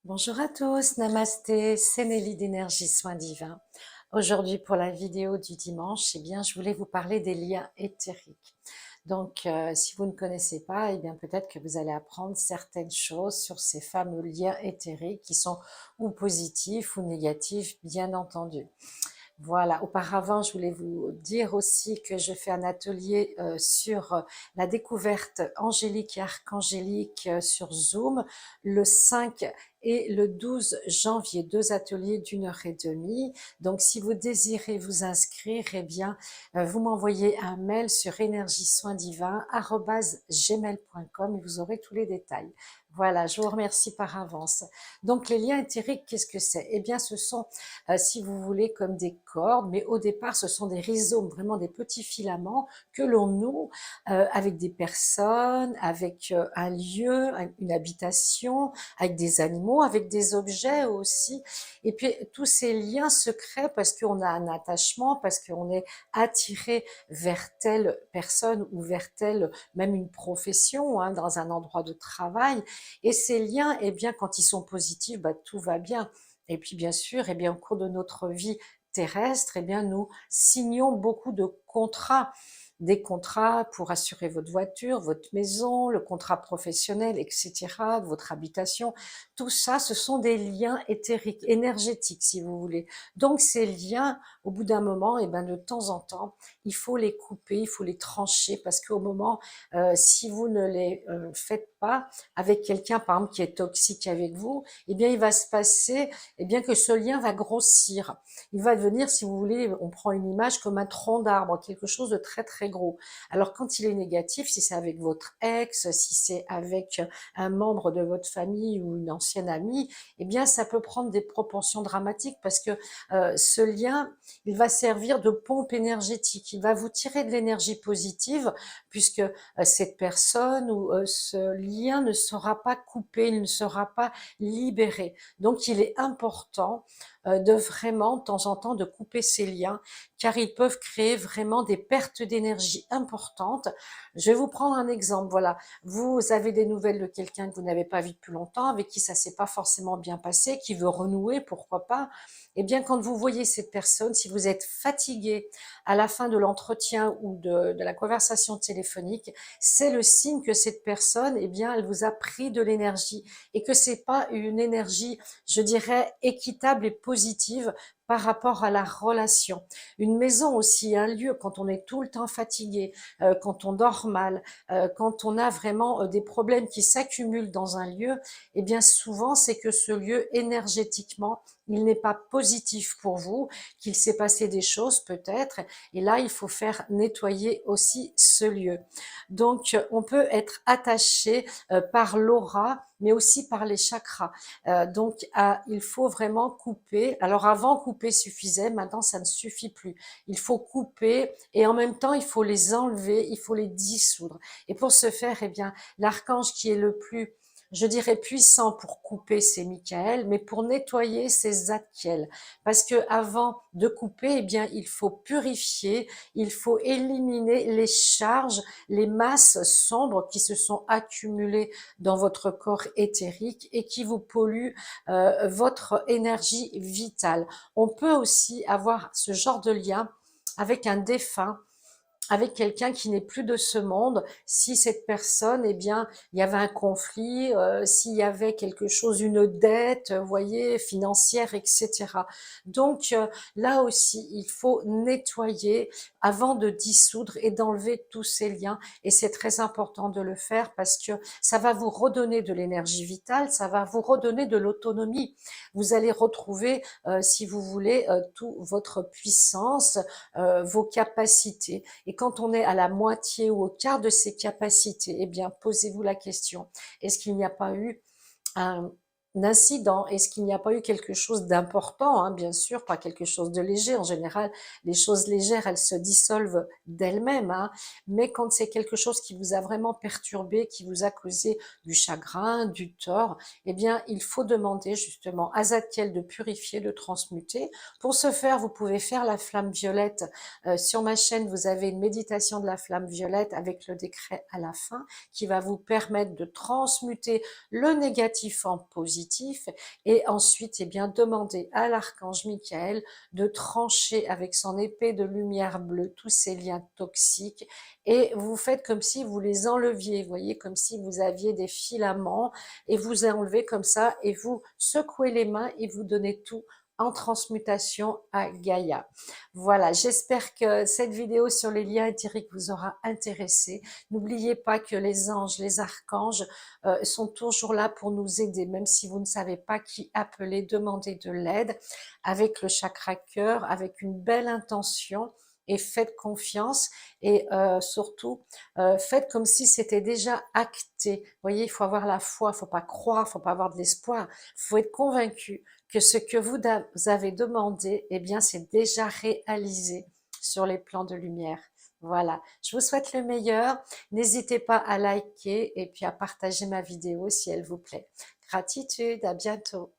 Bonjour à tous, namasté, c'est Nelly d'énergie soins divins. Aujourd'hui pour la vidéo du dimanche, je voulais vous parler des liens éthériques. Donc si vous ne connaissez pas, peut-être que vous allez apprendre certaines choses sur ces fameux liens éthériques qui sont ou positifs ou négatifs, bien entendu. Voilà, auparavant, je voulais vous dire aussi que je fais un atelier sur la découverte angélique et archangélique sur Zoom le 5 et le 12 janvier, 2 ateliers d'1 h 30. Donc, si vous désirez vous inscrire, vous m'envoyez un mail sur énergiesoindivins@gmail.com et vous aurez tous les détails. Voilà, je vous remercie par avance. Donc, les liens éthériques, qu'est-ce que c'est? Ce sont si vous voulez, comme des cordes, mais au départ, ce sont des rhizomes, vraiment des petits filaments que l'on noue avec des personnes, avec un lieu, une habitation, avec des animaux, avec des objets aussi. Et puis, tous ces liens se créent parce qu'on a un attachement, parce qu'on est attiré vers telle personne ou vers telle, même une profession, hein, dans un endroit de travail. Et ces liens, quand ils sont positifs, tout va bien. Et puis bien sûr, au cours de notre vie terrestre, nous signons beaucoup de contrats, des contrats pour assurer votre voiture, votre maison, le contrat professionnel, etc., votre habitation. Tout ça, ce sont des liens éthériques, énergétiques, si vous voulez. Donc ces liens, au bout d'un moment, de temps en temps, il faut les couper, il faut les trancher, parce qu'au moment, si vous ne les faites pas avec quelqu'un, par exemple, qui est toxique avec vous, il va se passer que ce lien va grossir. Il va devenir, si vous voulez, on prend une image comme un tronc d'arbre, quelque chose de très très gros. Alors quand il est négatif, si c'est avec votre ex, si c'est avec un membre de votre famille ou une ancienne amie, ça peut prendre des proportions dramatiques parce que ce lien, il va servir de pompe énergétique. Il va vous tirer de l'énergie positive puisque cette personne ou ce lien ne sera pas coupé, il ne sera pas libéré. Donc, il est important de vraiment, de temps en temps, de couper ces liens, car ils peuvent créer vraiment des pertes d'énergie importantes. Je vais vous prendre un exemple. Voilà, vous avez des nouvelles de quelqu'un que vous n'avez pas vu depuis longtemps, avec qui ça s'est pas forcément bien passé, qui veut renouer, pourquoi pas. Quand vous voyez cette personne, si vous êtes fatigué à la fin de l'entretien ou de la conversation téléphonique, c'est le signe que cette personne, elle vous a pris de l'énergie et que c'est pas une énergie, je dirais, équitable et positive par rapport à la relation. Une maison aussi, un lieu, quand on est tout le temps fatigué, quand on dort mal, quand on a vraiment des problèmes qui s'accumulent dans un lieu, souvent c'est que ce lieu énergétiquement, il n'est pas positif pour vous, qu'il s'est passé des choses peut-être, et là il faut faire nettoyer aussi ce lieu. Donc on peut être attaché par l'aura, mais aussi par les chakras. Il faut vraiment couper. Alors avant, couper suffisait, maintenant ça ne suffit plus. Il faut couper et en même temps, il faut les enlever, il faut les dissoudre. Et pour ce faire, l'archange qui est le plus, je dirais, puissant pour couper, c'est Michael, mais pour nettoyer, c'est Zadkiel. Parce que avant de couper, il faut purifier, il faut éliminer les charges, les masses sombres qui se sont accumulées dans votre corps éthérique et qui vous polluent votre énergie vitale. On peut aussi avoir ce genre de lien avec un défunt, avec quelqu'un qui n'est plus de ce monde, si cette personne, il y avait un conflit, s'il y avait quelque chose, une dette, vous voyez, financière, etc. Donc là aussi, il faut nettoyer avant de dissoudre et d'enlever tous ces liens. Et c'est très important de le faire parce que ça va vous redonner de l'énergie vitale, ça va vous redonner de l'autonomie. Vous allez retrouver, si vous voulez, toute votre puissance, vos capacités. Et quand on est à la moitié ou au quart de ses capacités, posez-vous la question, est-ce qu'il n'y a pas eu un incident? Est-ce qu'il n'y a pas eu quelque chose d'important, hein, bien sûr, pas quelque chose de léger. En général, les choses légères, elles se dissolvent d'elles-mêmes, hein. Mais quand c'est quelque chose qui vous a vraiment perturbé, qui vous a causé du chagrin, du tort, il faut demander justement à Zadkiel de purifier, de transmuter. Pour ce faire, vous pouvez faire la flamme violette. Sur ma chaîne, vous avez une méditation de la flamme violette avec le décret à la fin qui va vous permettre de transmuter le négatif en positif positif, et ensuite, eh bien, demandez à l'archange Michael de trancher avec son épée de lumière bleue tous ces liens toxiques, et vous faites comme si vous les enleviez, vous voyez, comme si vous aviez des filaments, et vous enlevez comme ça, et vous secouez les mains, et vous donnez tout en transmutation à Gaïa. Voilà, j'espère que cette vidéo sur les liens éthériques vous aura intéressé. N'oubliez pas que les anges, les archanges sont toujours là pour nous aider, même si vous ne savez pas qui appeler, demandez de l'aide avec le chakra cœur, avec une belle intention, et faites confiance, et surtout faites comme si c'était déjà acté. Vous voyez, il faut avoir la foi, il ne faut pas croire, il ne faut pas avoir de l'espoir, il faut être convaincu que ce que vous avez demandé, eh bien, c'est déjà réalisé sur les plans de lumière. Voilà, je vous souhaite le meilleur. N'hésitez pas à liker et puis à partager ma vidéo si elle vous plaît. Gratitude, à bientôt.